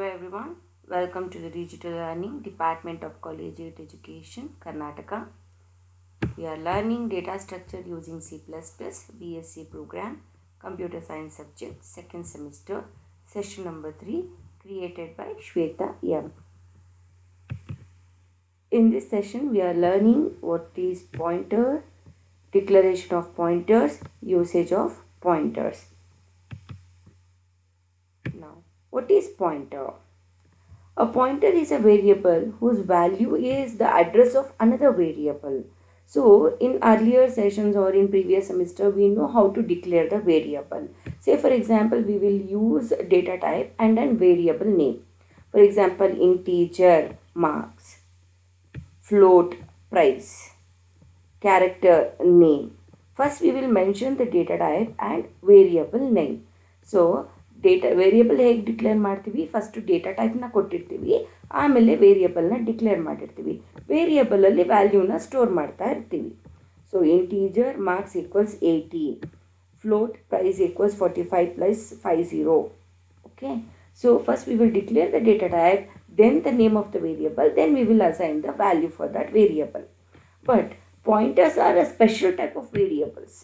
Hello everyone, welcome to the Digital Learning Department of Collegiate Education, Karnataka. We are learning data structure using C++, BSc program, Computer Science subject, second semester, session number 3, created by Shweta M. In this session, we are learning what is pointer, declaration of pointers, usage of pointers. Now, what is pointer? A pointer is a variable whose value is the address of another variable. So, in earlier sessions or in previous semester, we know how to declare the variable. Say, for example, we will use data type and then variable name. For example, integer, marks, float, price, character, name. First, we will mention the data type and variable name. So, data variable ಹೇಗೆ declare ಮಾಡ್ತೀವಿ, first data ಟೈಪ್ನ ಕೊಟ್ಟಿರ್ತೀವಿ, ಆಮೇಲೆ ವೇರಿಯಬಲ್ನ declare ಮಾಡಿರ್ತೀವಿ. ವೇರಿಯಬಲಲ್ಲಿ ವ್ಯಾಲ್ಯೂನ store ಮಾಡ್ತಾ ಇರ್ತೀವಿ. So integer marks equals 80, float price equals 45 plus 50. Okay, so first we will declare the data type, then the name of the variable, then we will assign the value for that variable. But pointers are a special type of variables,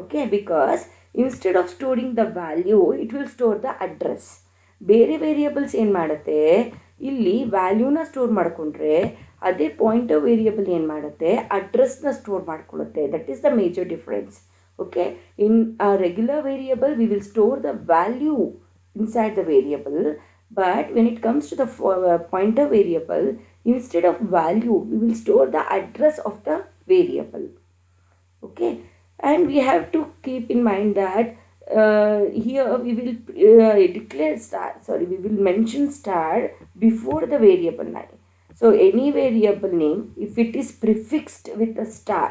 okay, because instead of storing the value, it will store the address. ಬೇರೆ variables ಏನು ಮಾಡುತ್ತೆ, ಇಲ್ಲಿ ವ್ಯಾಲ್ಯೂನ store ಮಾಡಿಕೊಂಡ್ರೆ ಅದೇ pointer variable ಏನು ಮಾಡುತ್ತೆ, ಅಡ್ರೆಸ್ನ store ಮಾಡ್ಕೊಳ್ಳುತ್ತೆ. That is the major difference. Okay, in a regular variable we will store the value inside the variable, but when it comes to the pointer variable, instead of value we will store the address of the variable. Okay, and we have to keep in mind that here we will declare star, we will mention star before the variable name. So any variable name, if it is prefixed with a star,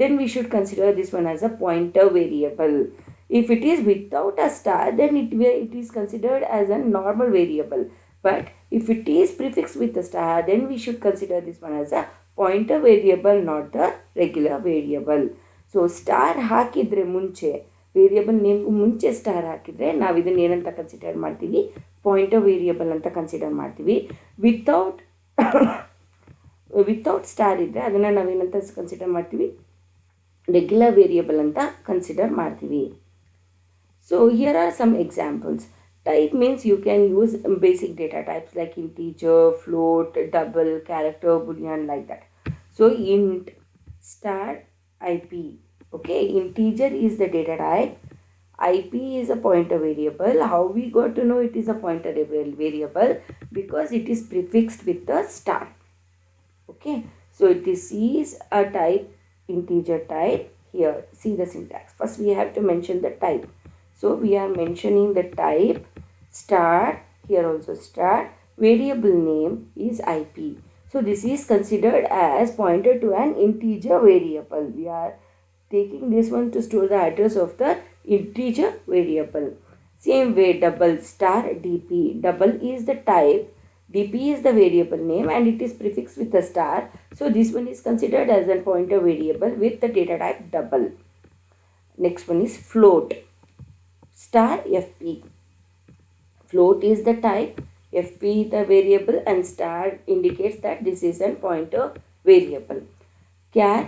then we should consider this one as a pointer variable. If it is without a star, then it is considered as a normal variable. But if it is prefixed with a star, then we should consider this one as a pointer variable, not the regular variable. So star ಹಾಕಿದ್ರೆ ಮುಂಚೆ, variable ನೇಮ್ಗೂ ಮುಂಚೆ star ಹಾಕಿದರೆ ನಾವು ಇದನ್ನು ಏನಂತ consider ಮಾಡ್ತೀವಿ, pointer variable ಅಂತ consider ಮಾಡ್ತೀವಿ. ವಿತೌಟ್ ಸ್ಟಾರ್ ಇದ್ದರೆ ಅದನ್ನು ನಾವೇನಂತ ಕನ್ಸಿಡರ್ ಮಾಡ್ತೀವಿ, ರೆಗ್ಯುಲರ್ ವೇರಿಯಬಲ್ ಅಂತ ಕನ್ಸಿಡರ್ ಮಾಡ್ತೀವಿ. So here are some examples. Type means you can use basic data types like integer, float, double, character, boolean, like that. So int, star, ip. Okay, integer is the data type, ip is a pointer variable. How we got to know it is a pointer variable? Because it is prefixed with the star. Okay, so this is a type, integer type. Here, see the syntax. First we have to mention the type. So we are mentioning the type star, here also star, variable name is ip. So this is considered as pointer to an integer variable. We are taking this one to store the address of the integer variable. Same way, double, star, dp. Double is the type, dp is the variable name, and it is prefixed with a star. So this one is considered as a pointer variable with the data type double. Next one is float. Star fp. Float is the type, fp the variable, and star indicates that this is a pointer variable. Char,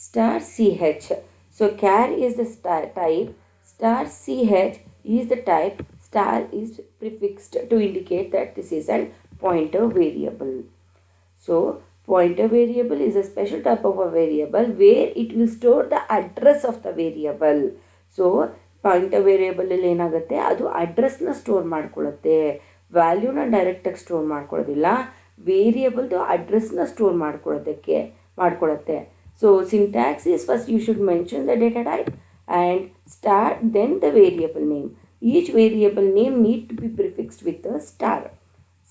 star ch. So char is the star type, star ch is the type, star is prefixed to indicate that this is a pointer variable. So pointer variable is a special type of a variable where it will store the address of the variable. So pointer ವೇರಿಯೇಬಲಲ್ಲಿ ಏನಾಗುತ್ತೆ, ಅದು ಅಡ್ರೆಸ್ನ store ಮಾಡ್ಕೊಳ್ಳುತ್ತೆ, ವ್ಯಾಲ್ಯೂನ ಡೈರೆಕ್ಟಾಗಿ store ಮಾಡ್ಕೊಳ್ಳೋದಿಲ್ಲ, ವೇರಿಯೇಬಲ್ದು ಅಡ್ರೆಸ್ನ ಸ್ಟೋರ್ ಮಾಡ್ಕೊಳ್ಳುತ್ತೆ. So syntax is, first you should mention the data type and star, then the variable name. Each variable name need to be prefixed with a star.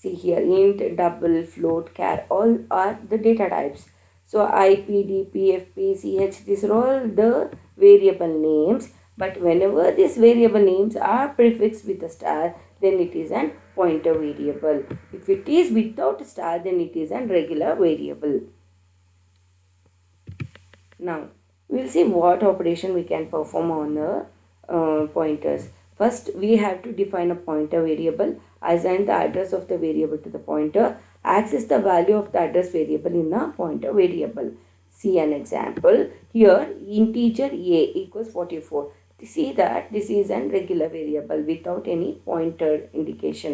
See here, int, double, float, char, all are the data types. So ip, dp, fp, ch, these are all the variable names. But whenever these variable names are prefixed with a star, then it is an pointer variable. If it is without a star, then it is a regular variable. Now, we will see what operation we can perform on the pointers. First, we have to define a pointer variable, assign the address of the variable to the pointer, access the value of the address variable in the pointer variable. See an example. Here, integer a equals 44. See that this is a regular variable without any pointer indication.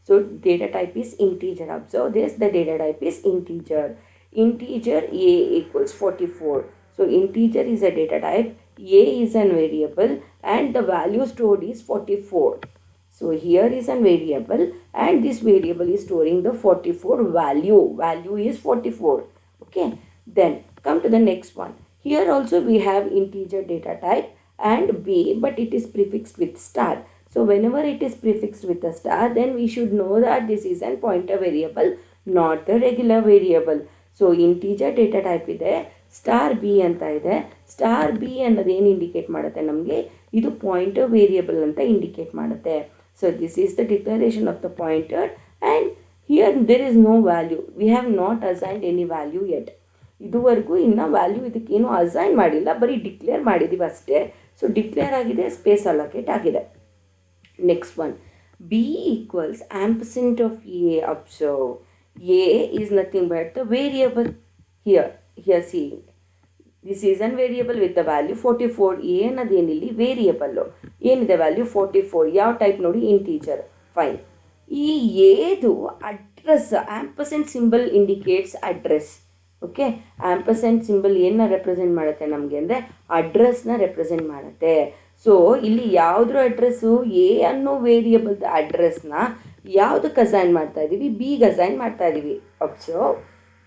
So, data type is integer. Observe this, the data type is integer. Integer a equals 44. So, integer is a data type, a is an variable, and the value stored is 44. So, here is an variable, and this variable is storing the 44 value. Value is 44. Okay. Then, come to the next one. Here also we have integer data type and b, but it is prefixed with star. So whenever it is prefixed with a star, then we should know that this is a pointer variable, not the regular variable. So integer data type ಇದೆ, star B ಅಂತ ಇದೆ. Star B ಅನ್ನೋದು ಏನು indicate ಮಾಡುತ್ತೆ ನಮಗೆ, ಇದು pointer variable ಅಂತ indicate ಮಾಡುತ್ತೆ. So this is the declaration of the pointer, and here there is no value. We have not assigned any value yet. ಇದುವರೆಗೂ ಇನ್ನು ವ್ಯಾಲ್ಯೂ ಇದಕ್ಕೇನು ಅಸೈನ್ ಮಾಡಿಲ್ಲ, ಬರೀ ಡಿಕ್ಲೇರ್ ಮಾಡಿದ್ದೀವಿ ಅಷ್ಟೇ. ಸೊ ಡಿಕ್ಲೇರ್ ಆಗಿದೆ, ಸ್ಪೇಸ್ ಅಲೋಕೇಟ್ ಆಗಿದೆ. Next one, B equals ampersand of A. Observe, A is nothing but the variable. Here see, this is an variable with the value 44. a ಅನ್ನೋದೇನಿಲ್ಲಿ variable, ಏನಿದೆ value 44. ಯಾವ type ನೋಡಿ, integer. Fine. ಈ ಏದು address, ampersand symbol indicates address. Okay, ampersand symbol ಏನನ್ನ represent ಮಾಡುತ್ತೆ ನಮಗೆ ಅಂದರೆ ಅಡ್ರೆಸ್ನ ರೆಪ್ರೆಸೆಂಟ್ ಮಾಡುತ್ತೆ. ಸೊ ಇಲ್ಲಿ ಯಾವುದ್ರ ಅಡ್ರೆಸ್ಸು, ಎ ಅನ್ನೋ ವೇರಿಯಬಲ್ದ ಅಡ್ರೆಸ್ನ ಯಾವುದಕ್ಕೆ ಅಸೈನ್ ಮಾಡ್ತಾ ಇದ್ದೀವಿ, ಬಿಗೆ ಅಸೈನ್ ಮಾಡ್ತಾ ಇದ್ದೀವಿ. Observe,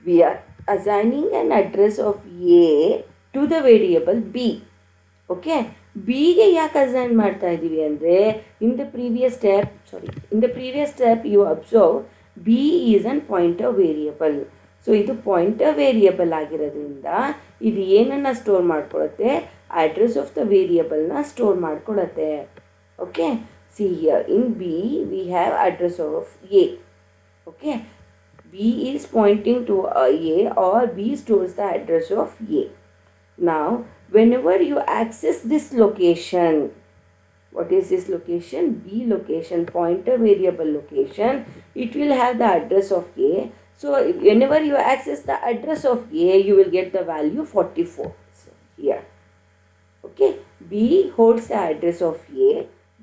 we are assigning an address of a to the variable b. Okay, ಬಿಗೆ ಯಾಕೆ ಅಸೈನ್ ಮಾಡ್ತಾ ಇದ್ದೀವಿ ಅಂದರೆ, in the previous step you observe b is an pointer variable. So ಇದು ಪಾಯಿಂಟರ್ ವೇರಿಯಬಲ್ ಆಗಿರೋದ್ರಿಂದ ಇದು ಏನನ್ನು ಸ್ಟೋರ್ ಮಾಡ್ಕೊಳುತ್ತೆ, ಅಡ್ರೆಸ್ ಆಫ್ ದ ವೇರಿಯಬಲ್ನ ಸ್ಟೋರ್ ಮಾಡ್ಕೊಳುತ್ತೆ. Okay, see here in b we have address of a. Okay, B is pointing to A, or B stores the address of A. Now, whenever you access this location, what is this location? B location, pointer variable location, it will have the address of A. So, whenever you access the address of A, you will get the value 44. So, here. Okay, B holds the address of A,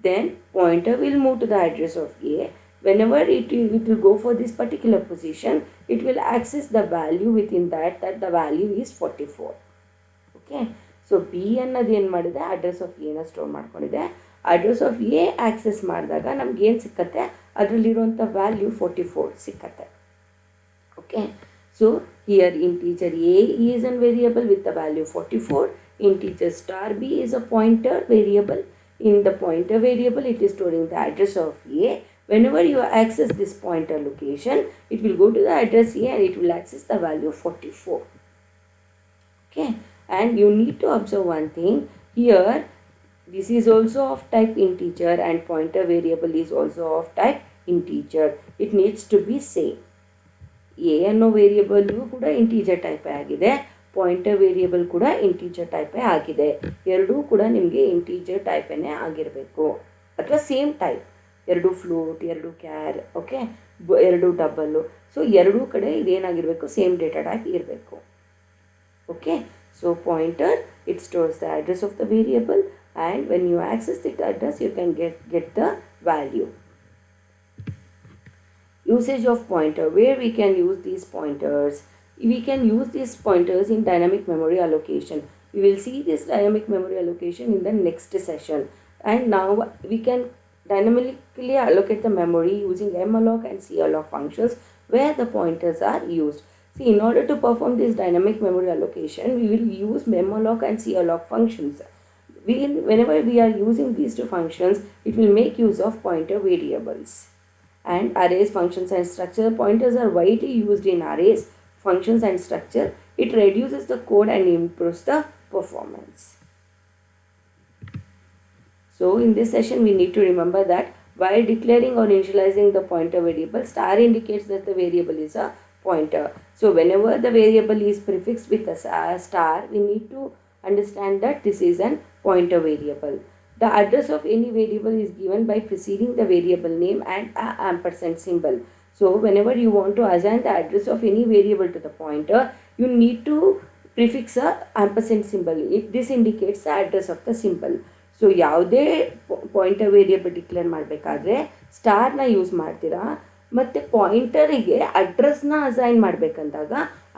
then pointer will move to the address of A. Whenever it will go for this particular position, it will access the value within that the value is 44. Okay, so B ಅನ್ನೋದು ಏನು ಮಾಡಿದೆ, address of ಎನ store ಮಾಡ್ಕೊಂಡಿದೆ. Address of a access ಮಾಡಿದಾಗ ನಮ್ಗೆ ಏನು ಸಿಕ್ಕತ್ತೆ, ಅದರಲ್ಲಿರುವಂಥ ವ್ಯಾಲ್ಯೂ 44 ಸಿಕ್ಕತ್ತೆ. Okay, so here integer a is an variable with the value 44. Integer star b is a pointer variable. In the pointer variable, it is storing the address of A. Whenever you access this pointer location, it will go to the address A and it will access the value 44. Okay, and you need to observe one thing here. This is also of type integer, and pointer variable is also of type integer. It needs to be same. A ಅನ್ನೋ variable ಕೂಡ integer ಟೈಪೇ ಆಗಿದೆ, pointer variable ಕೂಡ integer ಟೈಪೇ ಆಗಿದೆ. ಎರಡೂ ಕೂಡ ನಿಮಗೆ ಇಂಟೀಜರ್ ಟೈಪೇನೆ ಆಗಿರಬೇಕು, ಅಥವಾ ಸೇಮ್ ಟೈಪ್. ಎರಡು ಫ್ಲೋಟ್, ಎರಡು ಕ್ಯಾರ್, ಓಕೆ, ಎರಡು ಡಬಲ್ಲು. ಸೊ ಎರಡೂ ಕಡೆ ಇದೇನಾಗಿರಬೇಕು, ಸೇಮ್ ಡೇಟಾ ಟೈಪ್ ಇರಬೇಕು. Okay, so pointer it stores the address of the variable, and when you access that address you can get the value. Usage of pointer, where we can use these pointers. We can use these pointers in dynamic memory allocation. We will see this dynamic memory allocation in the next session. And now we can dynamically allocate the memory using malloc and calloc functions where the pointers are used. See, in order to perform this dynamic memory allocation, we will use malloc and calloc functions. Whenever we are using these two functions, it will make use of pointer variables. And arrays, functions and structure. Pointers are widely used in arrays, functions and structure. It reduces the code and improves the performance. So in this session we need to remember that while declaring or initializing the pointer variable, star indicates that the variable is a pointer. So whenever the variable is prefixed with a star, we need to understand that this is an pointer variable. The address of any variable is given by preceding the variable name and a ampersand symbol. So whenever you want to assign the address of any variable to the pointer, you need to prefix a ampersand symbol. This indicates the address of the symbol. So ಯಾವುದೇ pointer variable declare ಮಾಡಬೇಕಾದ್ರೆ ಸ್ಟಾರ್ನ use ಮಾಡ್ತೀರಾ, ಮತ್ತು ಪಾಯಿಂಟರಿಗೆ ಅಡ್ರೆಸ್ನ assign ಮಾಡಬೇಕಂದಾಗ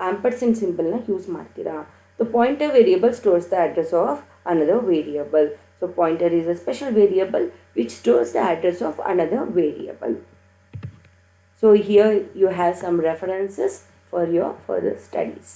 ampersand ಸಿಂಬಲ್ನ use ಮಾಡ್ತೀರಾ. The pointer variable stores the address of another variable. So pointer is a special variable which stores the address of another variable. So here you have some references for your further studies.